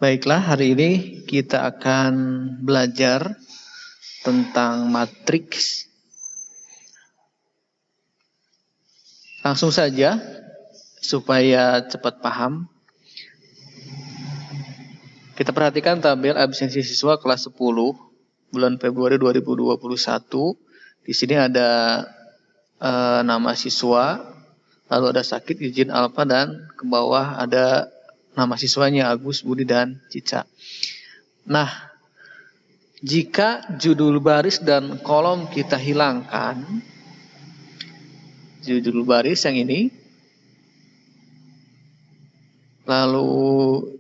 Baiklah, hari ini kita akan belajar tentang matriks. Langsung saja, supaya cepat paham. Kita perhatikan tabel absensi siswa kelas 10 bulan Februari 2021. Di sini ada nama siswa, lalu ada sakit, izin, alfa, dan ke bawah ada nama siswanya Agus, Budi, dan Cica. Nah, jika judul baris dan kolom kita hilangkan, judul baris yang ini, lalu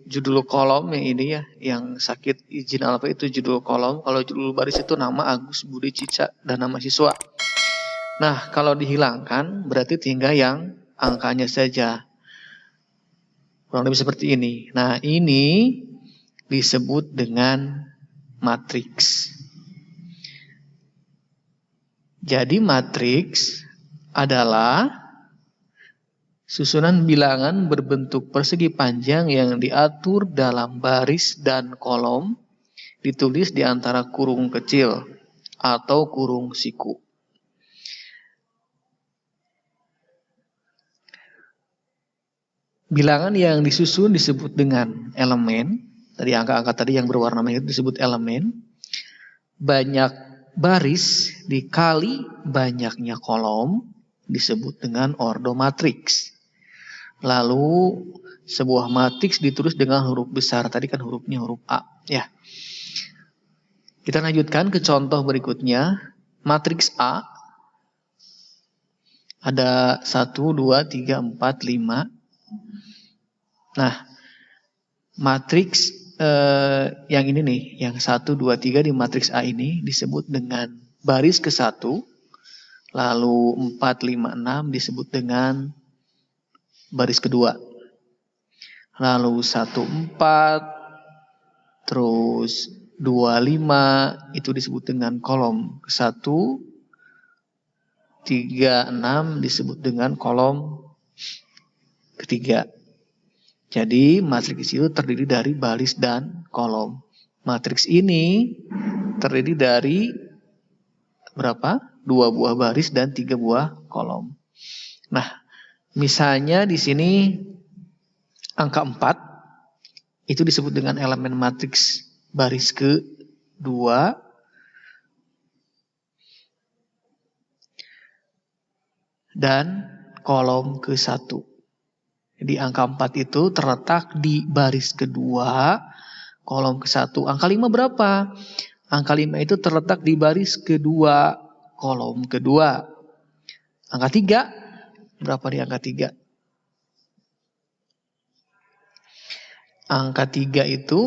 judul kolom yang ini ya, yang sakit, izin, alfa itu judul kolom. Kalau judul baris itu nama Agus, Budi, Cica, dan nama siswa. Nah, kalau dihilangkan berarti tinggal yang angkanya saja. Kurang lebih seperti ini. Nah, ini disebut dengan matriks. Jadi matriks adalah susunan bilangan berbentuk persegi panjang yang diatur dalam baris dan kolom, ditulis di antara kurung kecil atau kurung siku. Bilangan yang disusun disebut dengan elemen. Tadi angka-angka tadi yang berwarna merah itu disebut elemen. Banyak baris dikali banyaknya kolom disebut dengan ordo matriks. Lalu sebuah matriks ditulis dengan huruf besar. Tadi kan hurufnya huruf A. Ya. Kita lanjutkan ke contoh berikutnya. Matriks A. Ada 1, 2, 3, 4, 5. Nah, matriks yang ini nih, yang 1, 2, 3 di matriks A ini disebut dengan baris ke-1, lalu 4, 5, 6 disebut dengan baris kedua. Lalu 1, 4, terus 2, 5 itu disebut dengan kolom ke-1, 3, 6 disebut dengan kolom ketiga. Jadi matriks itu terdiri dari baris dan kolom. Matriks ini terdiri dari berapa? 2 buah baris dan 3 buah kolom. Nah, misalnya di sini angka 4 itu disebut dengan elemen matriks baris ke-2. Dan kolom ke-1. Jadi angka 4 itu terletak di baris kedua, kolom ke-1. Angka 5 berapa? Angka 5 itu terletak di baris kedua, kolom kedua. Angka 3, berapa di angka 3? Angka 3 itu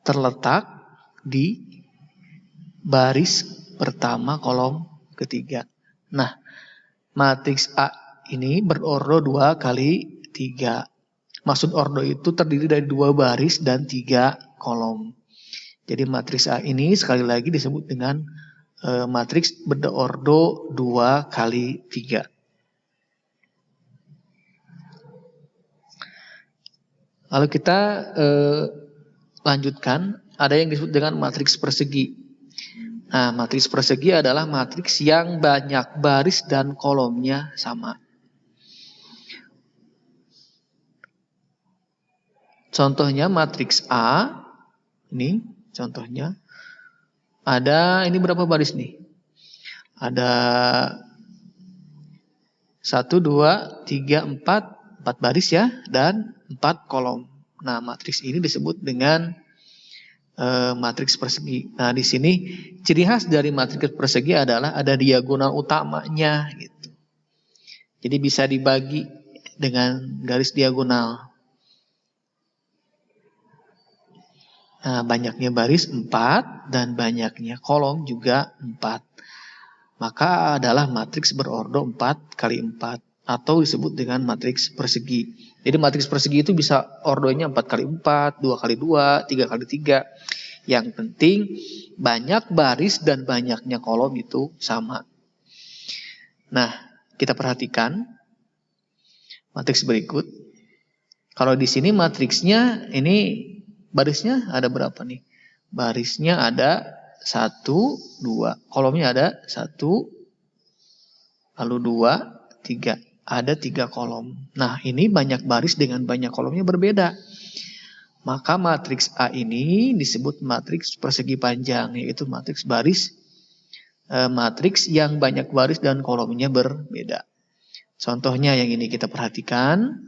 terletak di baris pertama, kolom ketiga. Nah, matriks A ini berordo 2 kali 3. Maksud ordo itu terdiri dari 2 baris dan 3 kolom. Jadi matriks A ini sekali lagi disebut dengan matriks berordo 2 kali 3. Lalu kita lanjutkan, ada yang disebut dengan matriks persegi. Nah, matriks persegi adalah matriks yang banyak baris dan kolomnya sama. Contohnya matriks A, ini contohnya. Ada, ini berapa baris nih? Ada 1, 2, 3, 4 baris ya, dan 4 kolom. Nah, matriks ini disebut dengan matriks persegi. Nah, di sini ciri khas dari matriks persegi adalah ada diagonal utamanya gitu. Jadi bisa dibagi dengan garis diagonal. Nah, banyaknya baris 4 dan banyaknya kolom juga 4. Maka adalah matriks berordo 4 kali 4 atau disebut dengan matriks persegi. Jadi matriks persegi itu bisa ordonya 4 kali 4, 2 kali 2, 3 kali 3. Yang penting banyak baris dan banyaknya kolom itu sama. Nah, kita perhatikan matriks berikut. Kalau di sini matriksnya ini barisnya ada berapa nih? Barisnya ada 1, 2. Kolomnya ada 1, lalu 2, 3. Ada 3 kolom. Nah, ini banyak baris dengan banyak kolomnya berbeda. Maka matriks A ini disebut matriks persegi panjang, yaitu matriks matriks yang banyak baris dan kolomnya berbeda. Contohnya yang ini kita perhatikan.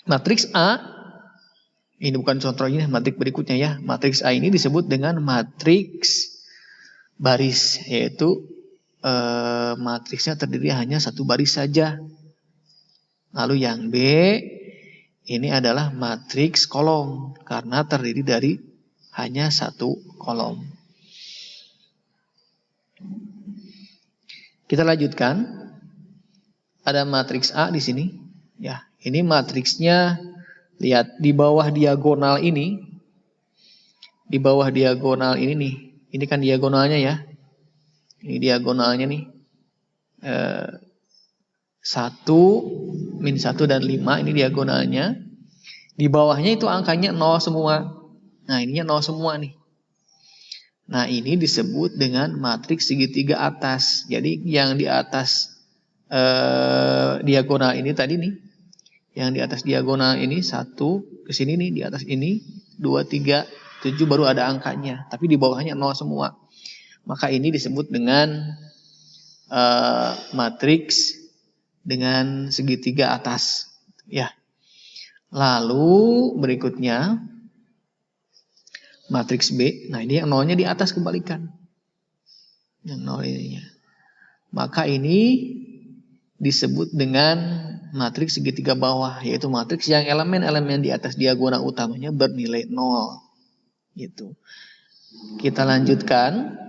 Matriks A, ini bukan contohnya, matriks berikutnya ya. Matriks A ini disebut dengan matriks baris, yaitu matriksnya terdiri hanya 1 baris saja. Lalu yang B, ini adalah matriks kolom, karena terdiri dari hanya 1 kolom. Kita lanjutkan. Ada matriks A di sini. Ya, ini matriksnya, lihat di bawah diagonal ini. Di bawah diagonal ini nih. Ini kan diagonalnya ya. Ini diagonalnya nih. 1, min 1 dan 5, ini diagonalnya. Di bawahnya itu angkanya 0 semua. Nah, ininya 0 semua nih. Nah, ini disebut dengan matriks segitiga atas. Jadi yang di atas diagonal ini tadi nih. Yang di atas diagonal ini 1 ke sini nih, di atas ini 2, 3, 7 baru ada angkanya. Tapi di bawahnya 0 semua. Maka ini disebut dengan matriks dengan segitiga atas. Ya. Lalu berikutnya matriks B. Nah, ini yang 0-nya di atas kembalikan. Yang 0 ininya. Maka ini disebut dengan matriks segitiga bawah, yaitu matriks yang elemen-elemen di atas diagonal utamanya bernilai 0. Gitu. Kita lanjutkan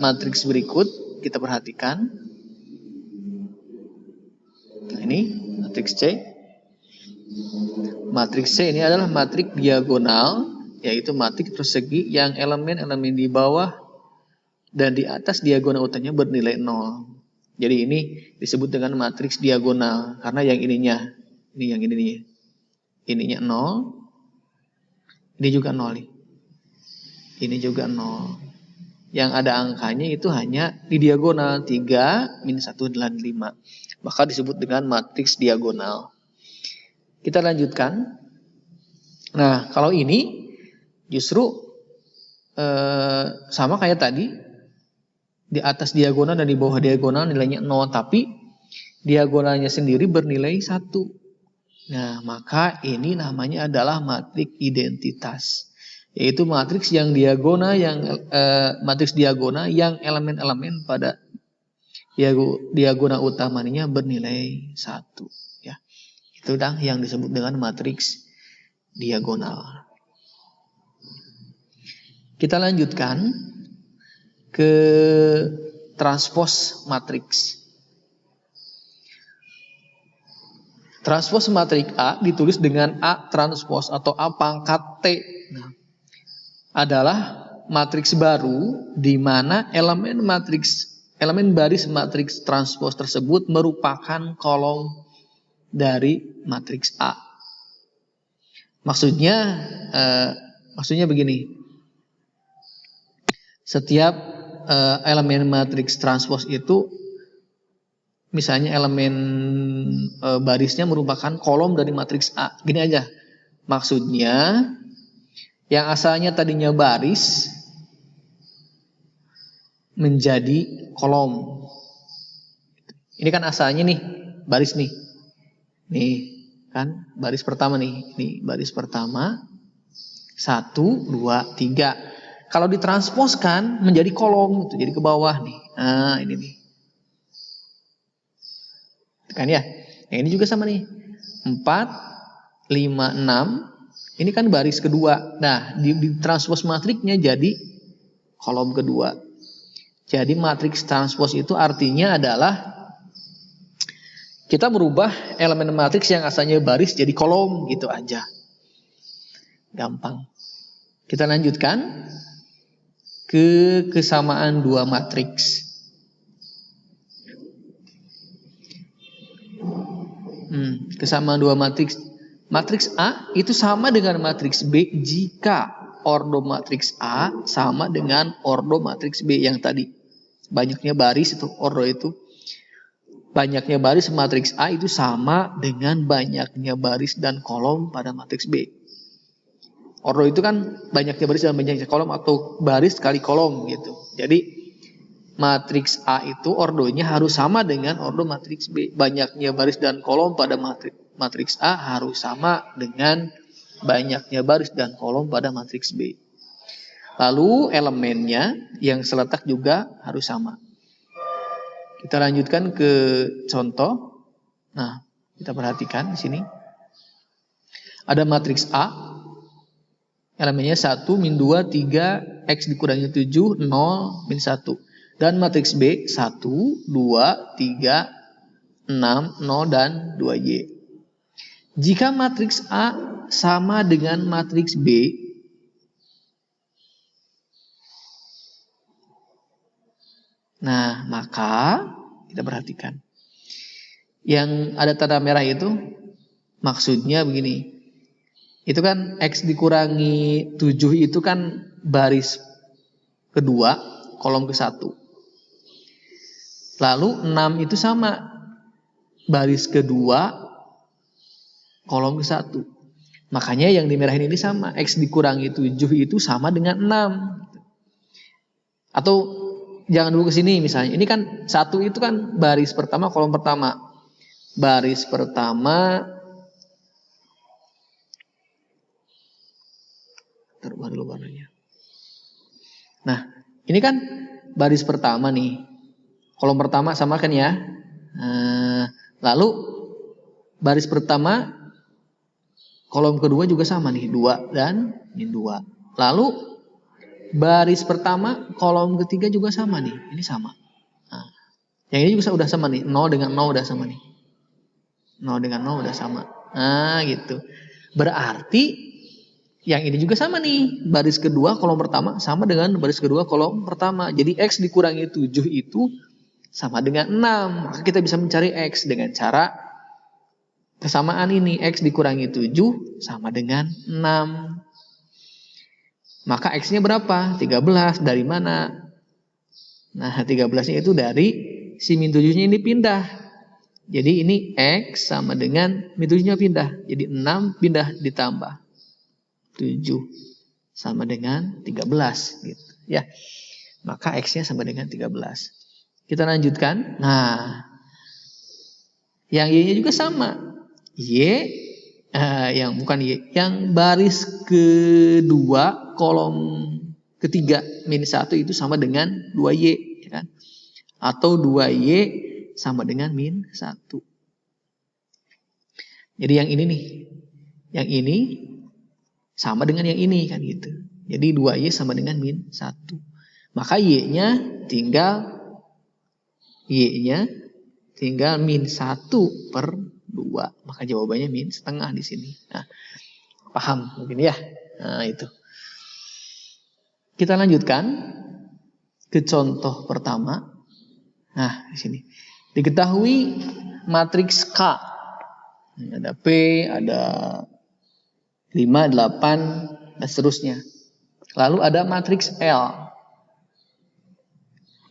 matriks berikut, kita perhatikan. Nah, ini matriks C. Matriks C ini adalah matriks diagonal, yaitu matriks persegi yang elemen-elemen di bawah dan di atas diagonal utamanya bernilai 0. Jadi ini disebut dengan matriks diagonal karena yang ininya, ini yang ini nih. Ininya 0. Ini juga 0 nih. Ini juga 0. Yang ada angkanya itu hanya di diagonal 3, min 1 dan 5. Maka disebut dengan matriks diagonal. Kita lanjutkan. Nah, kalau ini justru sama kayak tadi. Di atas diagonal dan di bawah diagonal nilainya 0, tapi diagonalnya sendiri bernilai 1. Nah, maka ini namanya adalah matriks identitas, yaitu matriks yang diagonal matriks diagonal yang elemen-elemen pada diagonal utamanya bernilai 1. Ya, itu yang disebut dengan matriks diagonal. Kita lanjutkan ke transpos matriks. Transpos matriks A ditulis dengan A transpos atau A pangkat T. Nah, adalah matriks baru di mana elemen baris matriks transpos tersebut merupakan kolom dari matriks A. Maksudnya begini. Setiap elemen matriks transpos itu, misalnya elemen barisnya merupakan kolom dari matriks A. Gini aja. Maksudnya yang asalnya tadinya baris menjadi kolom. Ini kan asalnya nih baris nih. Nih kan baris pertama nih. Ini baris pertama. 1, 2, 3. Kalau ditransposkan menjadi kolom gitu, jadi ke bawah nih. Nah, ini nih. Kan ya. Yang ini juga sama nih. 4, 5, 6. Ini kan baris kedua. Nah, di transpos matriksnya jadi kolom kedua. Jadi matriks transpos itu artinya adalah kita merubah elemen matriks yang asalnya baris jadi kolom gitu aja. Gampang. Kita lanjutkan ke kesamaan dua matriks. Kesamaan dua matriks. Matriks A itu sama dengan matriks B jika ordo matriks A sama dengan ordo matriks B yang tadi. Banyaknya baris itu, ordo itu. Banyaknya baris matriks A itu sama dengan banyaknya baris dan kolom pada matriks B. Ordo itu kan banyaknya baris dan banyaknya kolom atau baris kali kolom gitu. Jadi matriks A itu ordonya harus sama dengan ordo matriks B. Banyaknya baris dan kolom pada matriks A harus sama dengan banyaknya baris dan kolom pada matriks B. Lalu elemennya yang seletak juga harus sama. Kita lanjutkan ke contoh. Nah, kita perhatikan di sini. Ada matriks A. Elemennya 1, min 2, 3, X dikurangi 7, 0, min 1. Dan matriks B 1, 2, 3, 6, 0, dan 2Y. Jika matriks A sama dengan matriks B, nah maka kita perhatikan. Yang ada tanda merah itu maksudnya begini. Itu kan X dikurangi 7 itu kan baris kedua, kolom ke-1. Lalu 6 itu sama. Baris kedua, kolom ke-1. Makanya yang dimerahin ini sama. X dikurangi 7 itu sama dengan 6. Atau jangan dulu ke sini misalnya. Ini kan 1 itu kan baris pertama, kolom pertama. Baris pertama. Terubah dulu warnanya. Nah, ini kan baris pertama nih. Kolom pertama sama kan ya. Lalu baris pertama, kolom kedua juga sama nih. 2 dan min 2. Lalu baris pertama, kolom ketiga juga sama nih. Ini sama. Nah, yang ini juga udah sama nih. 0 dengan 0 udah sama nih. 0 dengan 0 udah sama. Nah gitu. Berarti yang ini juga sama nih. Baris kedua kolom pertama sama dengan baris kedua kolom pertama. Jadi X dikurangi 7 itu sama dengan 6. Maka kita bisa mencari X dengan cara persamaan ini. X dikurangi 7 sama dengan 6. Maka X-nya berapa? 13. Dari mana? Nah 13-nya itu dari si min 7-nya ini pindah. Jadi ini X sama dengan min 7-nya pindah. Jadi 6 pindah ditambah 7 sama dengan 13 gitu ya. Maka X-nya sama dengan 13. Kita lanjutkan. Nah, yang Y-nya juga sama. Yang bukan Y, yang baris kedua kolom ketiga min 1 itu sama dengan 2Y ya kan? Atau 2Y sama dengan min 1. Jadi yang ini nih. Yang ini sama dengan yang ini kan gitu. Jadi 2Y sama dengan min 1. Maka Y-nya tinggal min 1 per 2. Maka jawabannya min setengah di sini. Nah, paham mungkin ya. Nah, itu. Kita lanjutkan ke contoh pertama. Nah, di sini. Diketahui matriks K. Ada P, ada 5, 8, dan seterusnya. Lalu ada matriks L.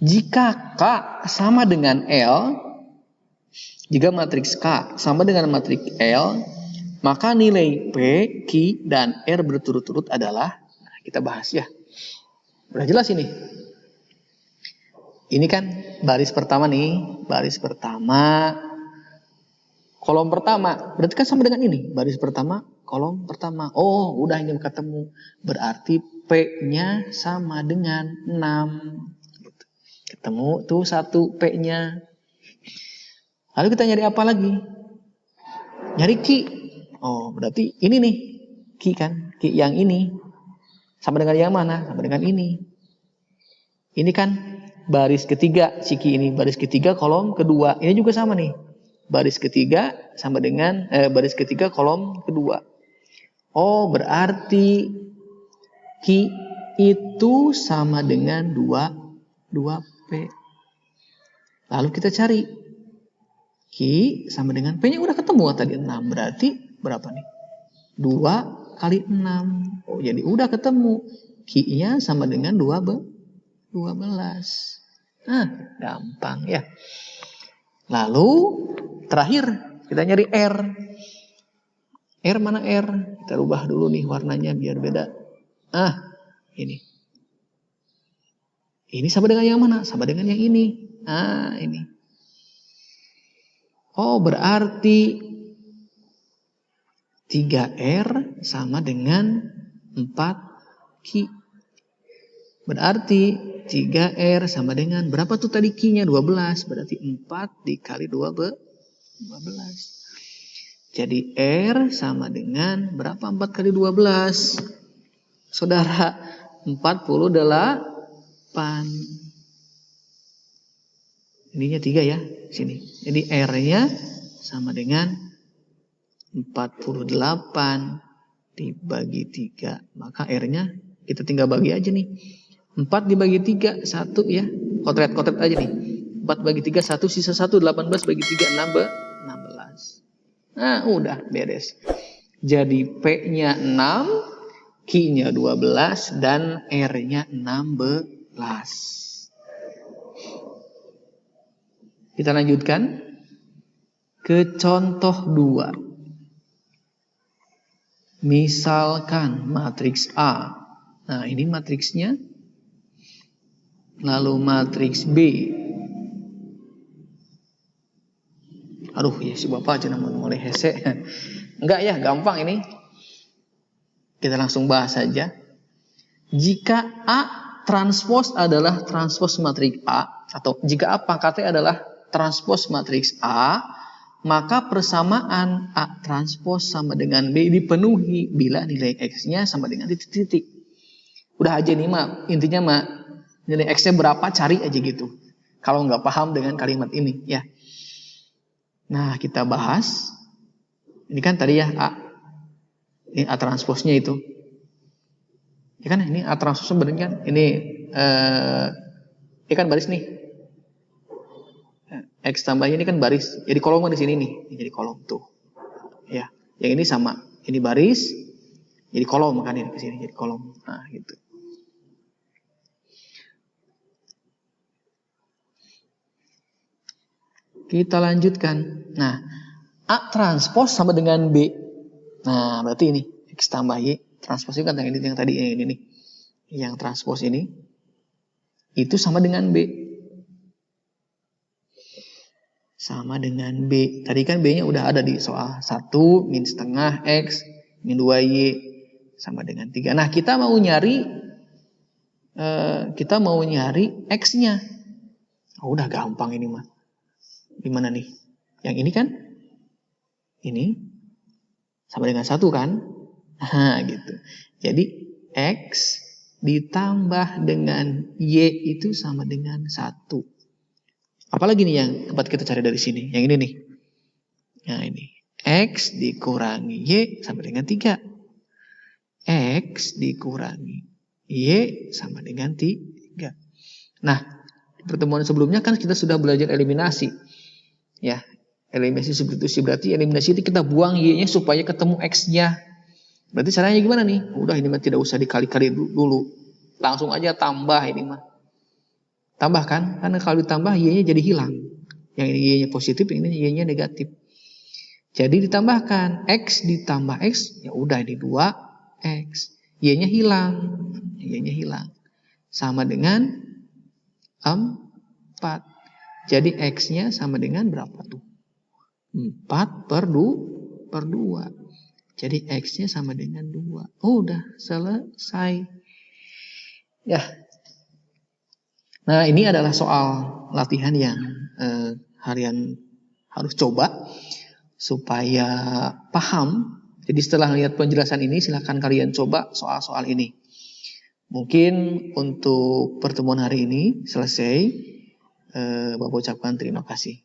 Jika K sama dengan L, jika matriks K sama dengan matriks L, maka nilai P, Q, dan R berturut-turut adalah, nah kita bahas ya. Udah jelas ini. Ini kan baris pertama nih, baris pertama, kolom pertama, berarti kan sama dengan ini, baris pertama, kolom pertama. Oh, udah ini ketemu. Berarti P-nya sama dengan 6. Ketemu tuh 1 P-nya. Lalu kita nyari apa lagi? Nyari Q. Oh, berarti ini nih. Q kan? Q yang ini. Sama dengan yang mana? Sama dengan ini. Ini kan baris ketiga. Si Q ini baris ketiga kolom kedua. Ini juga sama nih. Baris ketiga sama dengan baris ketiga kolom kedua. Oh, berarti Q itu sama dengan 2P. Lalu kita cari Q sama dengan P-nya udah ketemu tadi 6. Berarti berapa nih? 2 kali 6. Oh, jadi udah ketemu. Q-nya sama dengan 12. Gampang ya. Lalu terakhir kita nyari R. R mana R? Kita rubah dulu nih warnanya biar beda. Ini. Ini sama dengan yang mana? Sama dengan yang ini. Ini. Oh, berarti 3R sama dengan 4Q. Berarti 3R sama dengan berapa tuh tadi Q-nya? 12. Berarti 4 dikali 12. Jadi R sama dengan berapa 4 kali 12? Saudara, 48. Ininya 3 ya, sini. Jadi R-nya sama dengan 48 dibagi 3. Maka R-nya kita tinggal bagi aja nih. 4 dibagi 3, 1 ya. Kotret aja nih. 4 bagi 3, 1, sisa 1. 18 bagi 3, 16. Udah beres. Jadi P-nya 6, Q-nya 12, dan R-nya 16. Kita lanjutkan ke contoh 2. Misalkan matriks A. Nah, ini matriksnya. Lalu matriks B. Aduh, ya si Bapak aja namun mulai hese. Enggak ya, gampang ini. Kita langsung bahas saja. Jika A transpos adalah transpos matriks A, atau jika A pangkatnya adalah transpos matriks A, maka persamaan A transpos sama dengan B dipenuhi bila nilai X-nya sama dengan titik-titik. Udah aja nih Mak, intinya Mak, nilai X-nya berapa cari aja gitu. Kalau nggak paham dengan kalimat ini ya. Nah, kita bahas. Ini kan tadi ya A. Ini A transposnya itu. Ya kan ini A transposnya bener kan? Ini kan baris nih. X tambahnya ini kan baris. Jadi kolom di sini nih. Ini jadi kolom tuh. Ya, yang ini sama. Ini baris. Jadi kolom kan ini ke sini jadi kolom. Nah, gitu. Kita lanjutkan. Nah, A transpos sama dengan B. Nah, berarti ini X tambah Y. Transpos itu kan yang tadi ini nih. Yang transpos ini itu sama dengan B. Sama dengan B. Tadi kan B-nya udah ada di soal 1 min setengah X min 2Y sama dengan 3. Nah, kita mau nyari X-nya. Oh, udah gampang ini mah. Gimana nih? Yang ini kan? Ini sama dengan 1 kan? Gitu. Jadi X ditambah dengan Y itu sama dengan 1. Apalagi nih yang tempat kita cari dari sini? Yang ini nih. Nah ini. X dikurangi Y sama dengan 3. X dikurangi Y sama dengan 3. Nah, pertemuan sebelumnya kan kita sudah belajar eliminasi. Ya, eliminasi substitusi berarti eliminasi itu kita buang Y-nya supaya ketemu X-nya. Berarti caranya gimana nih? Udah ini mah tidak usah dikali-kali dulu. Langsung aja tambah ini mah. Tambah kan? Karena kalau ditambah Y-nya jadi hilang. Yang ini Y-nya positif, ini Y-nya negatif. Jadi ditambahkan X ditambah X, ya udah ini 2X. Y-nya hilang. Y-nya hilang. Sama dengan 4. Jadi X-nya sama dengan berapa tuh? 4 per 2. Jadi X-nya sama dengan 2. Oh, udah selesai. Ya. Nah, ini adalah soal latihan yang harian harus coba supaya paham. Jadi setelah lihat penjelasan ini, silakan kalian coba soal-soal ini. Mungkin untuk pertemuan hari ini selesai. Bapak ucapkan terima kasih.